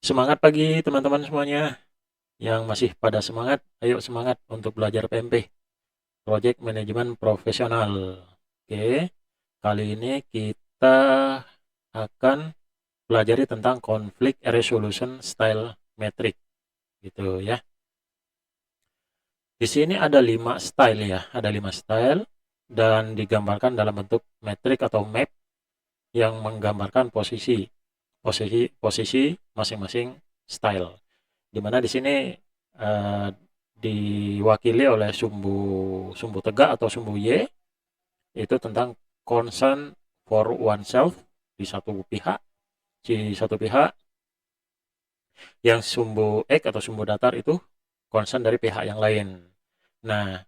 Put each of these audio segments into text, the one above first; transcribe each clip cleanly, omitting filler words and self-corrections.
Semangat pagi teman-teman semuanya yang masih pada semangat. Ayo semangat untuk belajar PMP, Project Management Profesional. Oke, kali ini kita akan pelajari tentang Conflict Resolution Style Metric gitu ya. Di sini ada 5 style ya, ada 5 style dan digambarkan dalam bentuk metrik atau map yang menggambarkan posisi posisi posisi masing-masing style. Di mana di sini eh, diwakili oleh sumbu sumbu tegak atau sumbu Y, itu tentang concern for oneself di satu pihak, yang sumbu X atau sumbu datar itu concern dari pihak yang lain. Nah,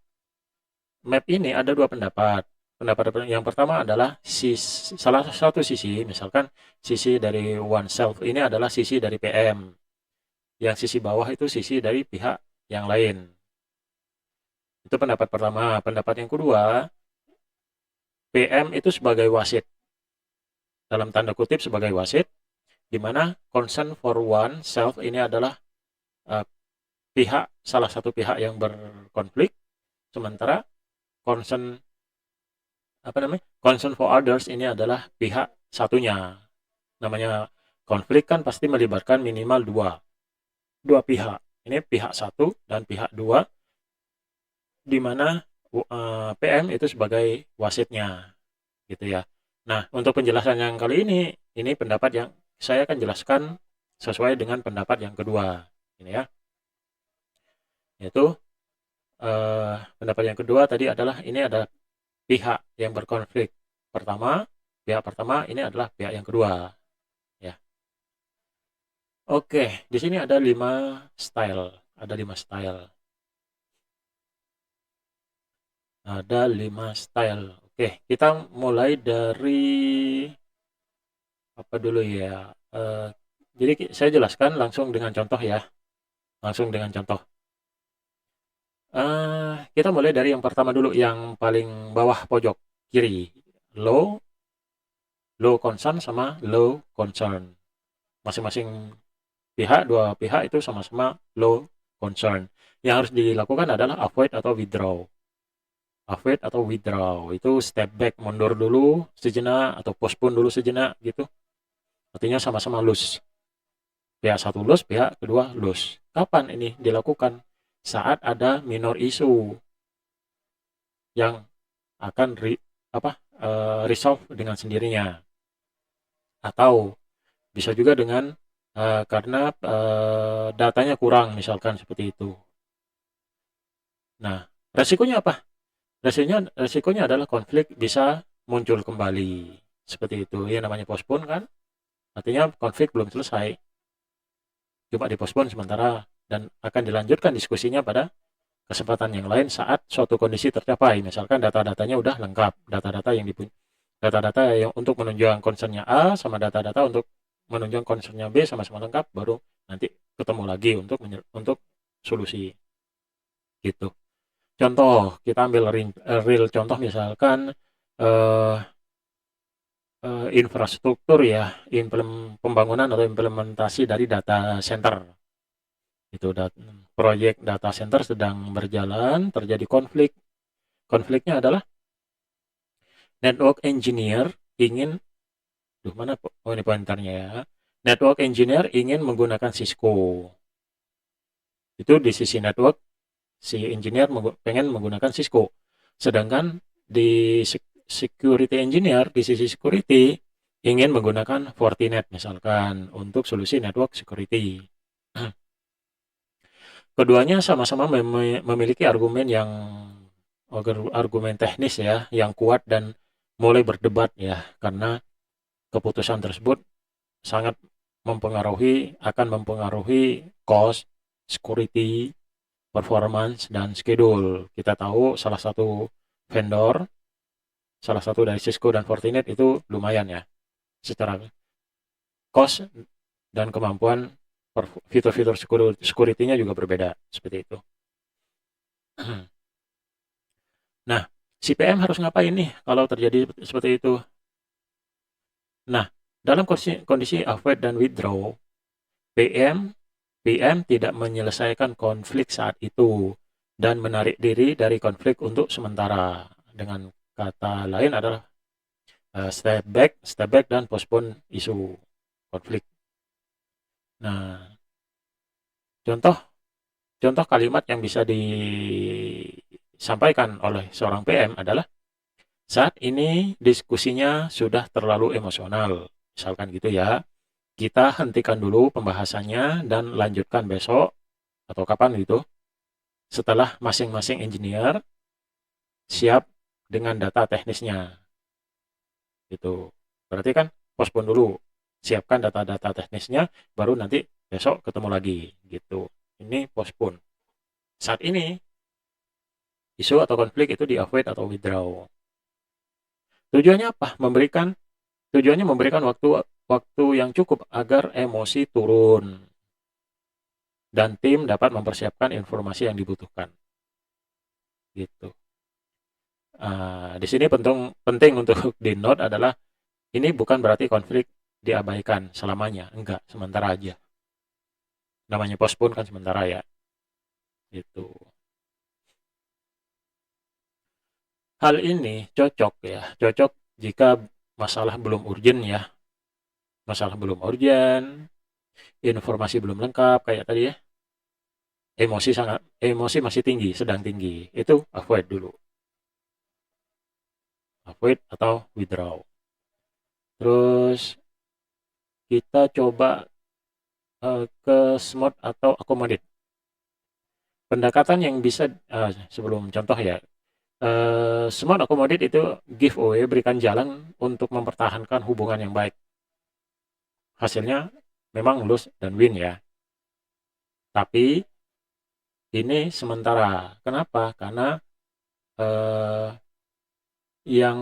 map ini ada dua pendapat. Pendapat yang pertama adalah salah satu sisi, misalkan sisi dari oneself ini adalah sisi dari PM, yang sisi bawah itu sisi dari pihak yang lain. Itu pendapat pertama. Pendapat yang kedua, PM itu sebagai wasit, dalam tanda kutip sebagai wasit, di mana concern for one self ini adalah uh, salah satu pihak yang berkonflik, sementara concern concern for others ini adalah pihak satunya. Namanya konflik kan pasti melibatkan minimal dua pihak. Ini pihak satu dan pihak dua, di mana PM itu sebagai wasitnya, gitu ya. Nah, untuk penjelasan yang kali ini pendapat yang saya akan jelaskan sesuai dengan pendapat yang kedua, ini ya. Yaitu pendapat yang kedua tadi adalah ini ada pihak yang berkonflik. Pihak pertama ini adalah pihak yang kedua, ya. Oke, di sini ada 5 style, ada 5 style. Ada 5 style. Oke, kita mulai dari apa dulu ya? Jadi saya jelaskan langsung dengan contoh ya. Langsung dengan contoh. Kita mulai dari yang pertama dulu, yang paling bawah pojok kiri. Low, low concern sama low concern. Masing-masing dua pihak itu sama-sama low concern. Yang harus dilakukan adalah avoid atau withdraw. Avoid atau withdraw itu step back, mundur dulu sejenak atau postpone dulu sejenak gitu. Artinya sama-sama lose. Pihak satu lose, pihak kedua lose. Kapan ini dilakukan? Saat ada minor issue yang akan resolve dengan sendirinya, atau bisa juga dengan karena datanya kurang, misalkan seperti itu. Nah, resikonya apa? Resikonya adalah konflik bisa muncul kembali, seperti itu ya. Namanya postpone kan, artinya konflik belum selesai, cuma dipospon sementara, dan akan dilanjutkan diskusinya pada kesempatan yang lain saat suatu kondisi tercapai. Misalkan data-datanya udah lengkap, data-data yang untuk menunjukkan concernnya A sama data-data untuk menunjukkan concernnya B sama-sama lengkap, baru nanti ketemu lagi untuk solusi gitu. Contoh, kita ambil real contoh, misalkan eh, infrastruktur ya, pembangunan atau implementasi dari data center. Itu proyek data center sedang berjalan, terjadi konflik. Konfliknya adalah network engineer ingin, mana, oh ini pointernya ya. Network engineer ingin menggunakan Cisco. Itu di sisi network, si engineer pengen menggunakan Cisco. Sedangkan di security engineer, di sisi security, ingin menggunakan Fortinet misalkan untuk solusi network security. Keduanya sama-sama memiliki argumen teknis ya, yang kuat dan mulai berdebat ya, karena keputusan tersebut sangat akan mempengaruhi cost, security, performance, dan schedule. Kita tahu salah satu dari Cisco dan Fortinet itu lumayan ya, secara cost dan kemampuan fitur-fitur security-nya juga berbeda, seperti itu. Nah, si PM harus ngapain nih kalau terjadi seperti itu? Nah, dalam kondisi avoid dan withdraw, PM tidak menyelesaikan konflik saat itu dan menarik diri dari konflik untuk sementara. Dengan kata lain adalah step back dan postpone isu konflik. Nah, contoh contoh kalimat yang bisa disampaikan oleh seorang PM adalah, saat ini diskusinya sudah terlalu emosional. Misalkan gitu ya. Kita hentikan dulu pembahasannya dan lanjutkan besok atau kapan gitu. Setelah masing-masing engineer siap dengan data teknisnya. Gitu. Berarti kan postpone dulu. Siapkan data-data teknisnya, baru nanti besok ketemu lagi. Gitu. Ini postpone. Saat ini, isu atau konflik itu di avoid atau withdraw. Tujuannya apa? Tujuannya memberikan waktu yang cukup agar emosi turun dan tim dapat mempersiapkan informasi yang dibutuhkan. Gitu. Di sini penting untuk di note adalah, ini bukan berarti konflik diabaikan selamanya, enggak, sementara aja. Namanya postpone kan sementara ya. Gitu. Hal ini cocok jika masalah belum urgent ya. Masalah belum urgent, informasi belum lengkap kayak tadi ya. Emosi masih tinggi, sedang tinggi. Itu avoid dulu. Avoid atau withdraw. Terus kita coba ke smart atau accommodate. Pendekatan yang bisa sebelum contoh ya. Smart accommodate itu giveaway, berikan jalan untuk mempertahankan hubungan yang baik. Hasilnya memang lose dan win ya. Tapi ini sementara. Kenapa? Karena yang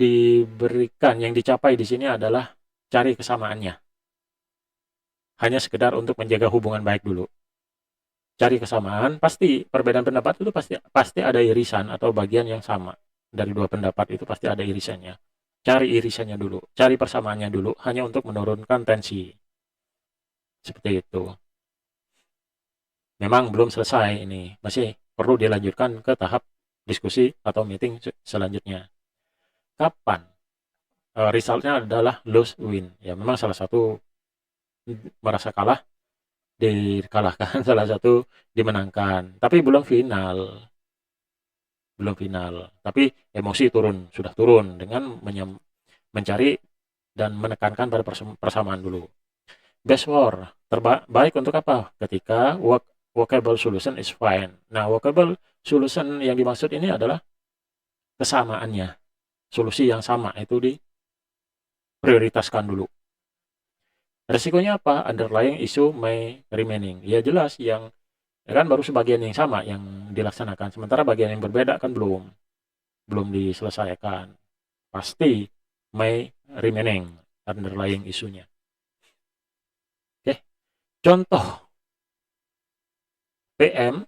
yang dicapai di sini adalah cari kesamaannya. Hanya sekedar untuk menjaga hubungan baik dulu. Cari kesamaan, pasti perbedaan pendapat itu pasti ada irisan atau bagian yang sama. Dari dua pendapat itu pasti ada irisannya. Cari irisannya dulu, cari persamaannya dulu, hanya untuk menurunkan tensi. Seperti itu. Memang belum selesai ini, masih perlu dilanjutkan ke tahap diskusi atau meeting selanjutnya. Kapan? Resultnya adalah lose win. Ya memang salah satu merasa kalah, dikalahkan, salah satu dimenangkan. Tapi belum final. Tapi emosi sudah turun dengan mencari dan menekankan pada persamaan dulu. Best war, terbaik untuk apa? Ketika workable solution is fine. Nah, workable solution yang dimaksud ini adalah kesamaannya. Solusi yang sama itu diprioritaskan dulu. Resikonya apa? Underlying issue may remaining. Ya jelas, ya kan baru sebagian yang sama yang dilaksanakan, sementara bagian yang berbeda kan belum diselesaikan. Pasti may remaining underlying isunya. Oke, contoh PM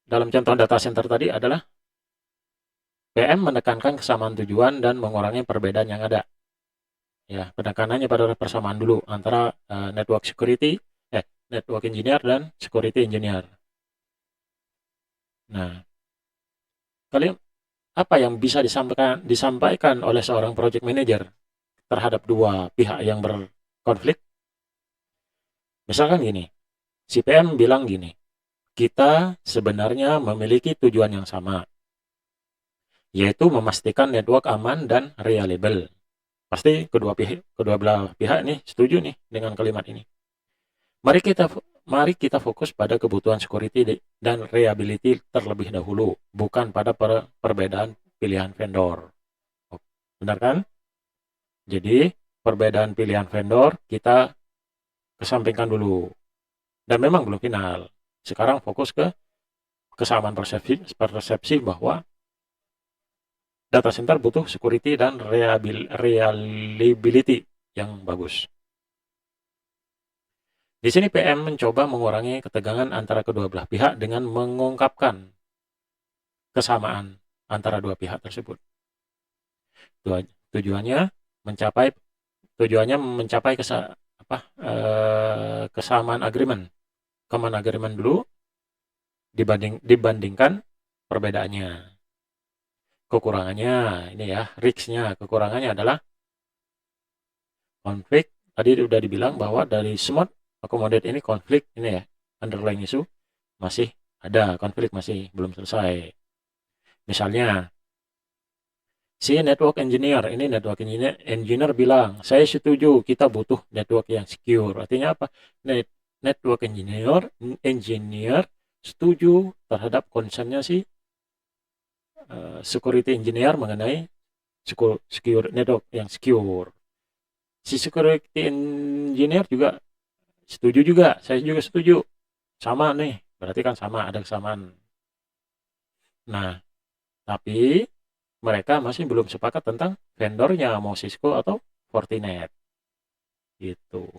dalam contoh data center tadi adalah PM menekankan kesamaan tujuan dan mengurangi perbedaan yang ada. Ya, penekanannya pada persamaan dulu antara network engineer dan security engineer. Nah, kalian apa yang bisa disampaikan oleh seorang project manager terhadap dua pihak yang berkonflik? Misalkan gini, si PM bilang gini, kita sebenarnya memiliki tujuan yang sama, yaitu memastikan network aman dan reliable. Pasti kedua belah pihak nih setuju nih dengan kalimat ini. Mari kita fokus pada kebutuhan security dan reliability terlebih dahulu, bukan pada perbedaan pilihan vendor. Benar kan? Jadi, perbedaan pilihan vendor kita kesampingkan dulu. Dan memang belum final. Sekarang fokus ke kesamaan persepsi bahwa data center butuh security dan reliability yang bagus. Di sini PM mencoba mengurangi ketegangan antara kedua belah pihak dengan mengungkapkan kesamaan antara dua pihak tersebut. Tujuannya mencapai kesamaan agreement. Common agreement dulu dibandingkan perbedaannya. Kekurangannya ini ya, risknya, kekurangannya adalah konflik. Tadi udah dibilang bahwa dari smooth accommodate ini konflik ini ya, underlying issue masih ada, konflik masih belum selesai. Misalnya si network engineer engineer bilang, saya setuju kita butuh network yang secure. Artinya apa? Network engineer setuju terhadap concernnya si security engineer mengenai secure network yang secure. Si security engineer juga setuju juga, saya juga setuju. Sama nih, berarti kan sama, ada kesamaan. Nah, tapi mereka masih belum sepakat tentang vendornya, mau Cisco atau Fortinet. Gitu.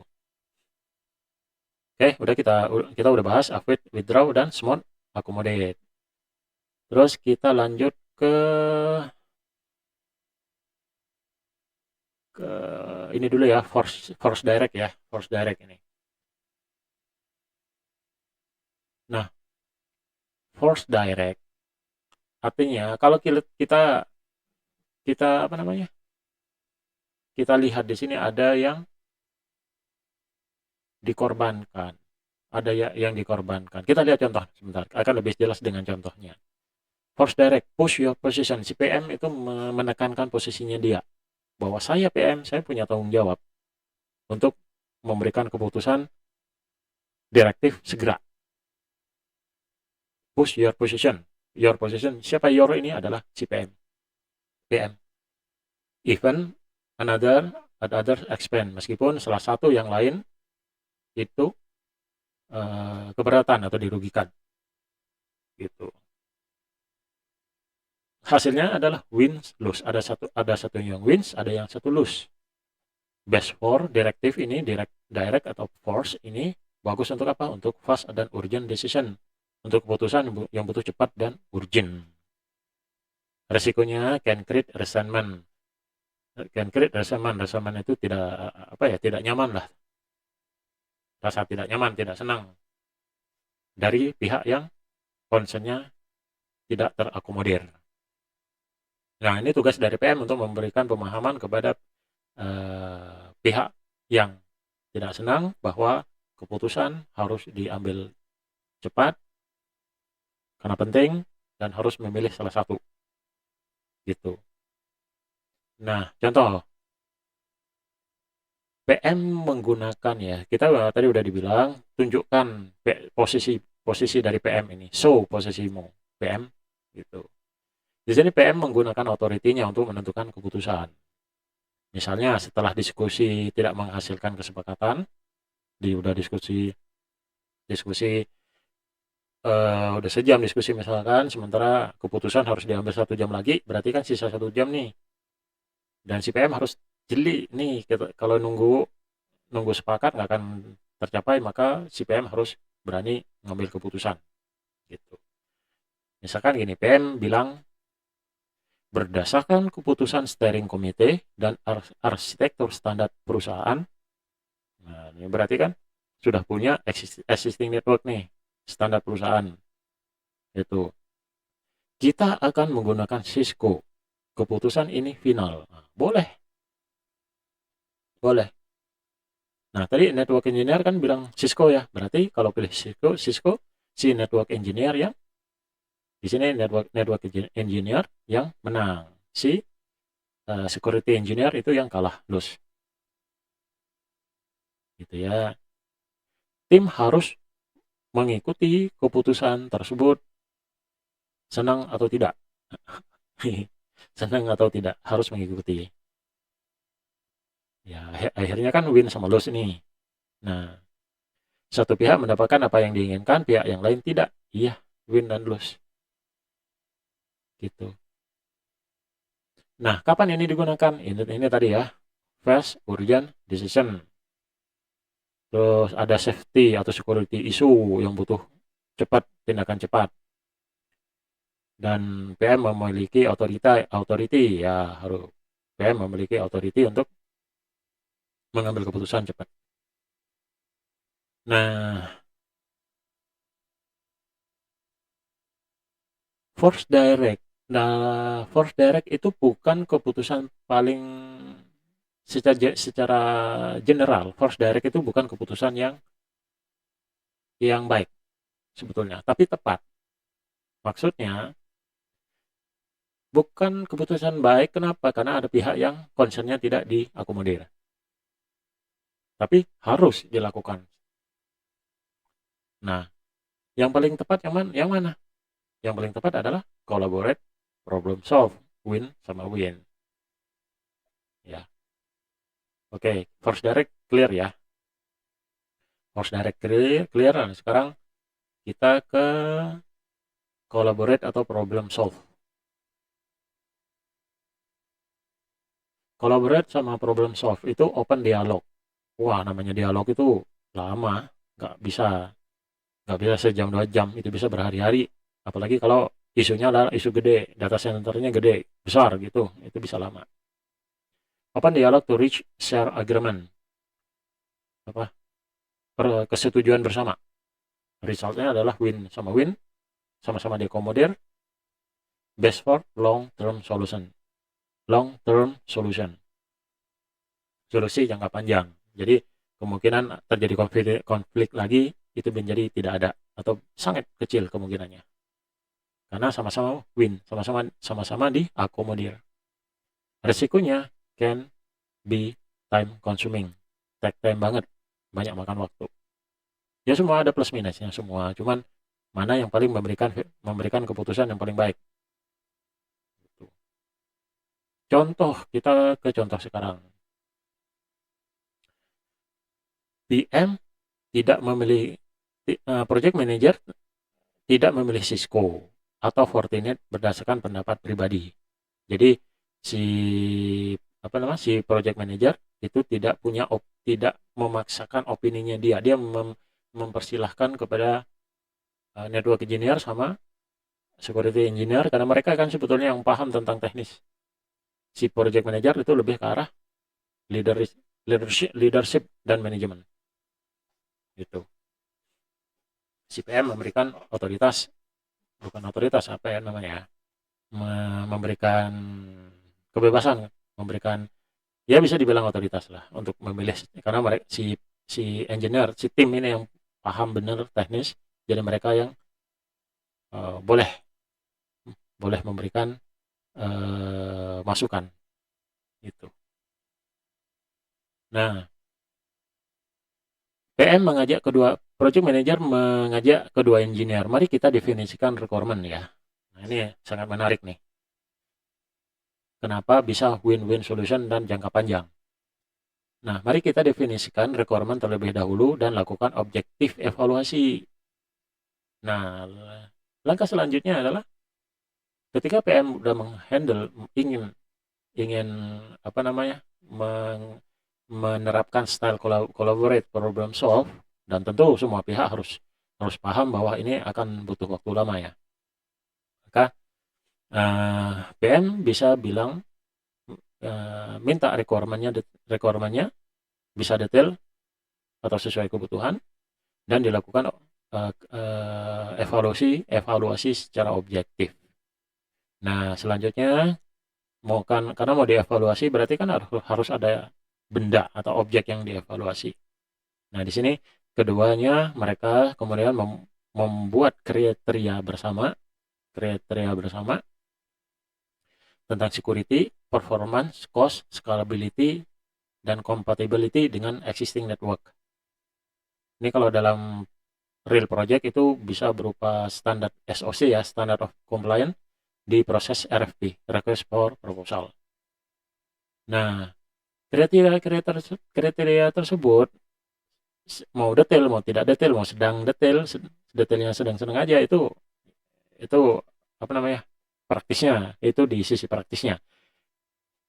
Oke, kita udah bahas Avid, Withdraw, dan Smart Accommodate. Terus kita lanjut ke ini dulu ya, Force Direct ya, Force Direct ini. Nah, Force Direct artinya kalau kita apa namanya? Kita lihat di sini ada yang dikorbankan. Ada yang dikorbankan. Kita lihat contoh sebentar, akan lebih jelas dengan contohnya. Force Direct, push your position. Si PM itu menekankan posisinya dia. Bahwa saya PM, saya punya tanggung jawab untuk memberikan keputusan direktif segera. Push your position. Your position, siapa your ini adalah si PM. PM. Even another expand. Meskipun salah satu yang lain itu keberatan atau dirugikan. Gitu. Hasilnya adalah wins lose. Ada satu yang wins, ada yang satu lose. Best for directive ini direct atau force ini bagus untuk apa? Untuk fast dan urgent decision. Untuk keputusan yang butuh cepat dan urgent. Resikonya can create resentment. Resentment itu tidak nyaman lah. Rasa tidak nyaman, tidak senang dari pihak yang concernnya tidak terakomodir. Nah, ini tugas dari PM untuk memberikan pemahaman kepada pihak yang tidak senang bahwa keputusan harus diambil cepat karena penting dan harus memilih salah satu. Gitu. Nah, contoh PM menggunakan ya, kita tadi udah dibilang tunjukkan posisi dari PM ini, show posisimu PM gitu. Di sini PM menggunakan otoritinya untuk menentukan keputusan. Misalnya setelah diskusi tidak menghasilkan kesepakatan, udah diskusi udah sejam diskusi misalkan, sementara keputusan harus diambil 1 jam lagi, berarti kan sisa 1 jam nih. Dan si PM harus jeli nih, kalau nunggu sepakat nggak akan tercapai, maka si PM harus berani ngambil keputusan. Gitu. Misalkan gini, PM bilang, berdasarkan keputusan steering committee dan arsitektur standar perusahaan, nah ini berarti kan sudah punya existing network nih, standar perusahaan. Itu. Kita akan menggunakan Cisco. Keputusan ini final. Nah, boleh. Nah, tadi network engineer kan bilang Cisco ya. Berarti kalau pilih Cisco si network engineer yang di sini network engineer yang menang. Si security engineer itu yang kalah, lose. Gitu ya. Tim harus mengikuti keputusan tersebut, senang atau tidak. Senang atau tidak, harus mengikuti. Ya, akhirnya kan win sama lose ini. Nah, satu pihak mendapatkan apa yang diinginkan, pihak yang lain tidak. Iya, win dan lose. Gitu. Nah, kapan ini digunakan? Ini tadi ya, fast, urgent, decision. Terus ada safety atau security issue yang butuh tindakan cepat. Dan PM memiliki authority ya, harus PM memiliki authority untuk mengambil keputusan cepat. Nah, force direct. Nah, force direct itu bukan keputusan paling secara general. Force direct itu bukan keputusan yang baik sebetulnya, tapi tepat. Maksudnya bukan keputusan baik, kenapa? Karena ada pihak yang concernnya tidak diakomodir. Tapi harus dilakukan. Nah, yang paling tepat yang mana? Yang paling tepat adalah collaborate, problem solve, win sama win. Ya, oke. Force direct clear ya. Force direct clear. Nah, sekarang kita ke collaborate atau problem solve. Collaborate sama problem solve itu open dialog. Wah, namanya dialog itu lama, nggak bisa nggak bisa sejam 2 jam, itu bisa berhari-hari. Apalagi kalau isunya adalah isu gede, data centernya gede, besar gitu, itu bisa lama. Open dialog to reach share agreement, apa kesetujuan bersama. Resultnya adalah win sama win, sama-sama diakomodir, best for long term solution. Long term solution, solusi jangka panjang. Jadi kemungkinan terjadi konflik lagi itu menjadi tidak ada atau sangat kecil kemungkinannya. Karena sama-sama win, sama-sama diakomodir. Resikonya can be time consuming, take time banget, banyak makan waktu. Ya semua ada plus minusnya semua, cuman mana yang paling memberikan keputusan yang paling baik. Contoh, kita ke contoh sekarang. PM tidak memilih project manager tidak memilih Cisco atau Fortinet berdasarkan pendapat pribadi. Jadi si si project manager itu tidak memaksakan opininya dia. Dia mempersilahkan kepada network engineer sama security engineer karena mereka kan sebetulnya yang paham tentang teknis. Si project manager itu lebih ke arah leadership dan manajemen gitu. Si PM memberikan otoritas, bukan otoritas apa ya namanya, memberikan kebebasan, memberikan, ya bisa dibilang otoritas lah untuk memilih, karena mereka si engineer, si tim ini yang paham benar teknis, jadi mereka yang boleh boleh memberikan masukan itu. Nah, PM mengajak kedua project manager mengajak kedua engineer, mari kita definisikan requirement ya. Nah, ini sangat menarik nih. Kenapa bisa win-win solution dan jangka panjang? Nah, mari kita definisikan requirement terlebih dahulu dan lakukan objektif evaluasi. Nah, langkah selanjutnya adalah ketika PM sudah menghandle, ingin ingin apa namanya, menerapkan style collaborate problem solve, dan tentu semua pihak harus harus paham bahwa ini akan butuh waktu lama ya. Maka PM bisa bilang, minta requirement-nya bisa detail atau sesuai kebutuhan, dan dilakukan evaluasi secara objektif. Nah, selanjutnya karena mau dievaluasi berarti kan harus ada benda atau objek yang dievaluasi. Nah, di sini keduanya mereka kemudian membuat kriteria bersama tentang security, performance, cost, scalability, dan compatibility dengan existing network. Ini kalau dalam real project itu bisa berupa standar SOC ya, standard of compliance, di proses RFP, request for proposal. Nah, kriteria tersebut mau detail, mau tidak detail, mau sedang detail, detailnya sedang-sedang aja, itu apa namanya, praktisnya, itu di sisi praktisnya.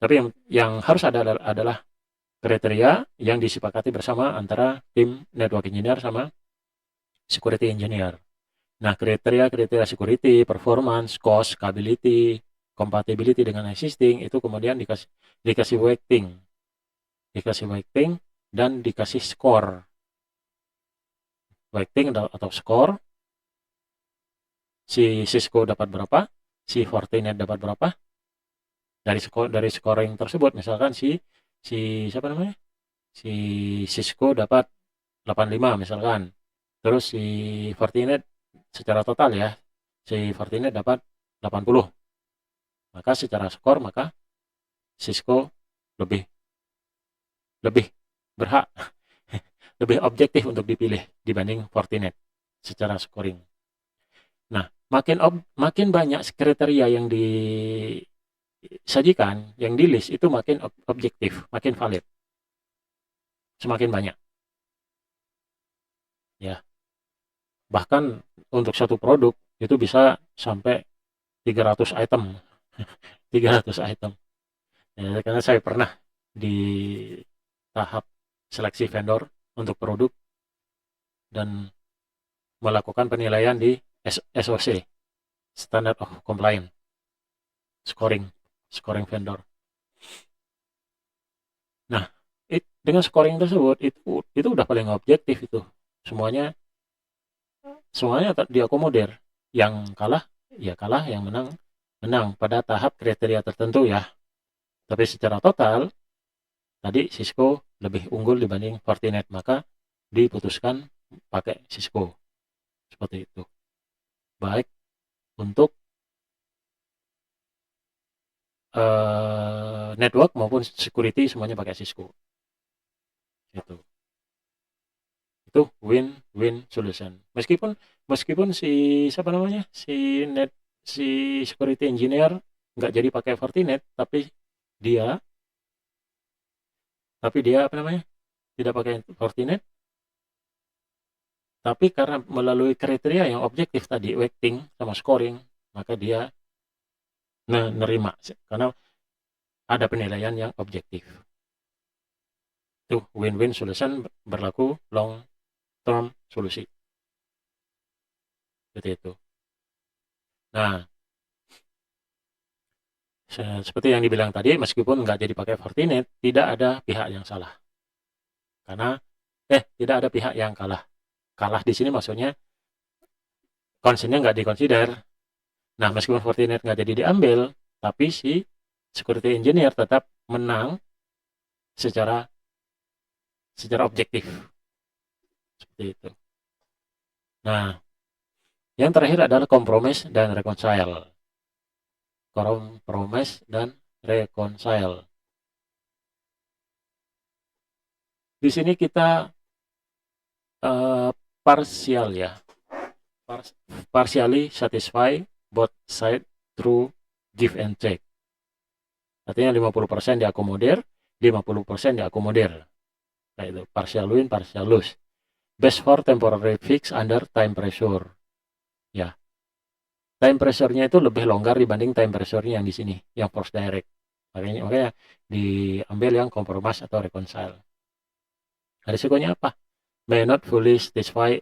Tapi yang harus ada adalah kriteria yang disepakati bersama antara tim network engineer sama security engineer. Nah, kriteria security, performance, cost, scalability, compatibility dengan existing itu kemudian dikasih weighting dan dikasih skor. weighting atau skor, si Cisco dapat berapa, si Fortinet dapat berapa. Dari scoring tersebut, misalkan si siapa namanya, si Cisco dapat 85 misalkan, terus si Fortinet secara total ya, si Fortinet dapat 80, maka secara skor maka Cisco lebih lebih berhak lebih objektif untuk dipilih dibanding Fortinet secara scoring. Nah, makin banyak kriteria yang disajikan, yang di list itu makin objektif, makin valid, semakin banyak. Ya, bahkan untuk satu produk itu bisa sampai 300 item. 300 item. Ya, karena saya pernah di tahap seleksi vendor untuk produk dan melakukan penilaian di SOC, Standard of Compliance, scoring vendor. Nah, dengan scoring tersebut itu udah paling objektif itu. Semuanya diakomodir. Yang kalah ya kalah, yang menang pada tahap kriteria tertentu ya. Tapi secara total tadi Cisco lebih unggul dibanding Fortinet, maka diputuskan pakai Cisco. Seperti itu. Baik untuk network maupun security semuanya pakai Cisco. Itu win-win solution. Meskipun si siapa namanya, si security engineer nggak jadi pakai Fortinet, dia tapi dia apa namanya, tidak pakai Fortinet, tapi karena melalui kriteria yang objektif tadi, weighting sama scoring, maka dia menerima karena ada penilaian yang objektif. Itu win-win solution, berlaku long term solusi. Seperti itu. Nah, seperti yang dibilang tadi, meskipun nggak jadi pakai Fortinet, tidak ada pihak yang salah. Karena tidak ada pihak yang kalah. Kalah di sini maksudnya concern-nya nggak dikonsider. Nah, meskipun Fortinet nggak jadi diambil, tapi si security engineer tetap menang secara objektif. Seperti itu. Nah, yang terakhir adalah compromise dan reconcile. Compromise dan reconcile. Di sini kita partial ya. Partially satisfy both side through give and take. Artinya 50% diakomodir, 50% diakomodir. Nah, itu partial win, partial lose. Best for temporary fix under time pressure. Ya. Time pressure-nya itu lebih longgar dibanding time pressure-nya yang di sini, yang force direct. Makanya diambil yang compromise atau reconcile. Risikonya apa? May not fully satisfy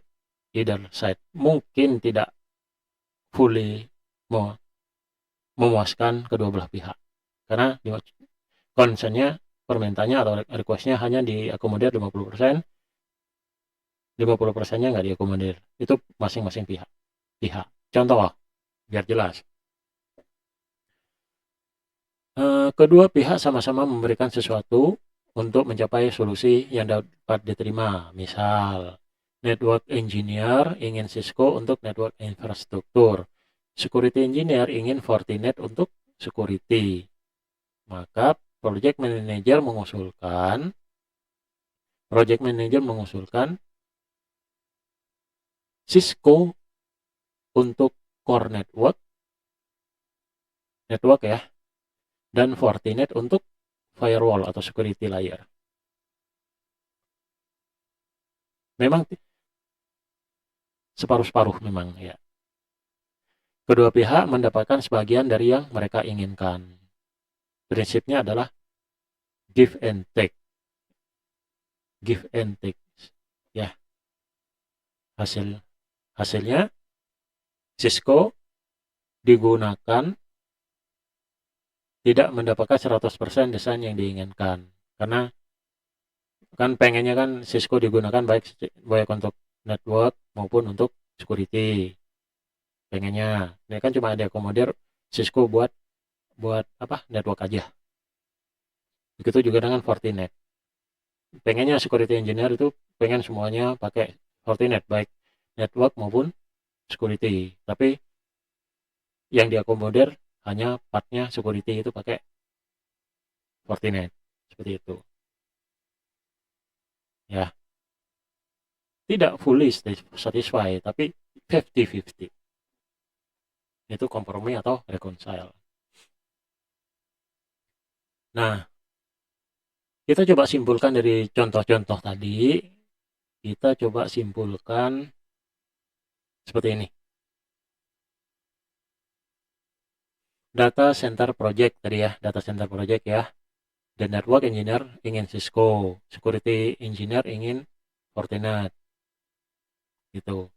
either side. Mungkin tidak fully memuaskan kedua belah pihak. Karena concern-nya, permintaannya atau request-nya hanya diakomodir 50%, 50%-nya nggak diakomodir. Itu masing-masing pihak. Contoh, biar jelas. Kedua pihak sama-sama memberikan sesuatu untuk mencapai solusi yang dapat diterima. Misal, network engineer ingin Cisco untuk network infrastruktur. Security engineer ingin Fortinet untuk security. Maka project manager mengusulkan Cisco untuk core network ya, dan Fortinet untuk firewall atau security layer. Memang separuh-separuh memang ya. Kedua pihak mendapatkan sebagian dari yang mereka inginkan. Prinsipnya adalah give and take. Give and take. Ya. Hasilnya Cisco digunakan tidak mendapatkan 100% desain yang diinginkan. Karena kan pengennya kan Cisco digunakan baik untuk network, maupun untuk security. Pengennya ini kan cuma diakomodir Cisco buat buat apa, network aja. Begitu juga dengan Fortinet. Pengennya security engineer itu pengen semuanya pakai Fortinet, baik network maupun security. Tapi yang diakomodir hanya partnya security itu pakai Fortinet. Seperti itu. Ya, tidak fully satisfied, tapi 50-50. Itu kompromi atau reconcile. Nah, kita coba simpulkan dari contoh-contoh tadi. Kita coba simpulkan seperti ini. Data center project tadi ya, data center project ya. The network engineer ingin Cisco, security engineer ingin Fortinet. Gitu.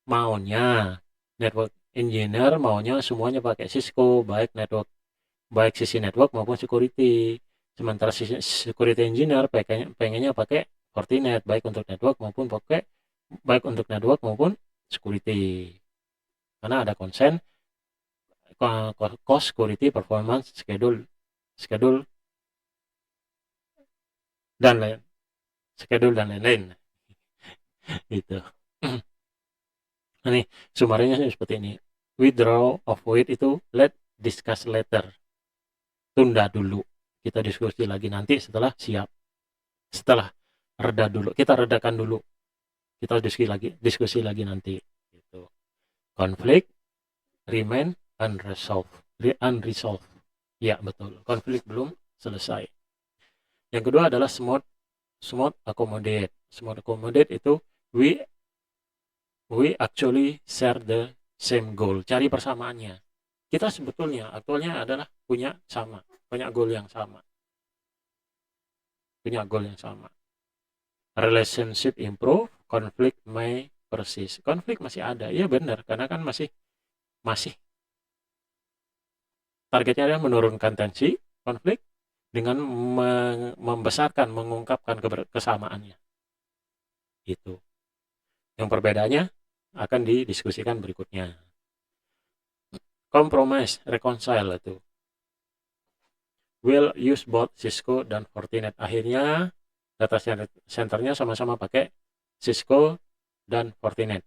Maunya network engineer maunya semuanya pakai Cisco, baik sisi network maupun security. Sementara sisi security engineer pengennya pakai Fortinet baik untuk network maupun security. Karena ada konsen cost, security, performance, schedule dan lain schedule dan lain-lain. Gitu. Ini summary-nya seperti ini. Withdraw of weight itu let discuss later. Tunda dulu. Kita diskusi lagi nanti setelah siap. Setelah reda dulu. Kita redakan dulu. Kita diskusi lagi nanti. Gitu. Konflik remain unresolved. Ya, betul. Konflik belum selesai. Yang kedua adalah smooth accommodate. Smooth accommodate itu we actually share the same goal. Cari persamaannya. Kita sebetulnya aktualnya adalah punya goal yang sama. Punya goal yang sama. Relationship improve, konflik may persist. Konflik masih ada. Ya benar, karena kan masih targetnya adalah menurunkan tensi konflik dengan membesarkan, mengungkapkan kesamaannya. Itu. Yang perbedaannya akan didiskusikan berikutnya. Compromise, reconcile itu. Will use both Cisco dan Fortinet. Akhirnya data centernya sama-sama pakai Cisco dan Fortinet.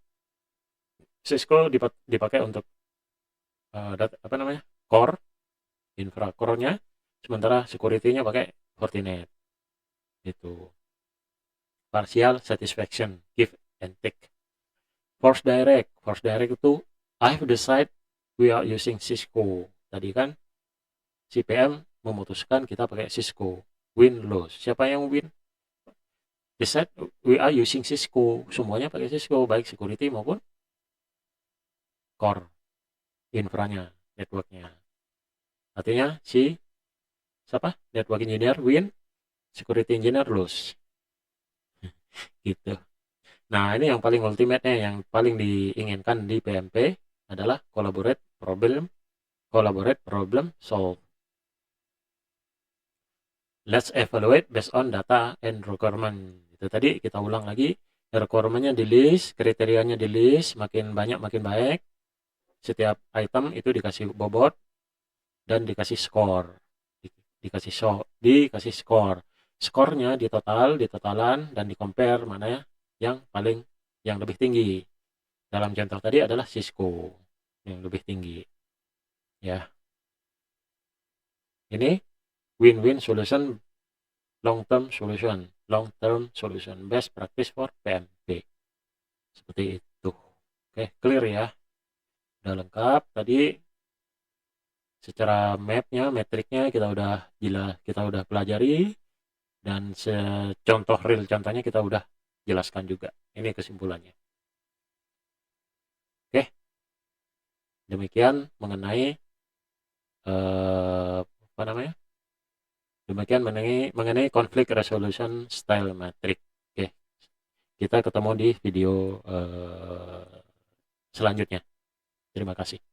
Cisco dipakai untuk core, infra core-nya, sementara security-nya pakai Fortinet. Itu. Partial satisfaction, give and take. Force direct itu I've decided we are using Cisco. Tadi kan CPM memutuskan kita pakai Cisco. Win loss. Siapa yang win? Decide we are using Cisco. Semuanya pakai Cisco, baik security maupun core, infranya, networknya. Artinya siapa? Network engineer win, security engineer lose. Gitu. Nah, ini yang paling ultimate-nya, yang paling diinginkan di PMP adalah collaborate problem solve. Let's evaluate based on data and requirement. Itu tadi kita ulang lagi, requirement-nya di list, kriterianya di list, makin banyak makin baik. Setiap item itu dikasih bobot dan dikasih skor. Dikasih skor. Skornya ditotalan dan di-compare mana yang lebih tinggi. Dalam contoh tadi adalah Cisco yang lebih tinggi. Ya. Ini win-win solution, long-term solution, best practice for PMP. Seperti itu. Oke, clear ya. Udah lengkap tadi. Secara metriknya kita udah pelajari, dan real contohnya kita udah jelaskan juga. Ini kesimpulannya. Oke, demikian mengenai konflik resolution style matrix. Oke, kita ketemu di video selanjutnya. Terima kasih.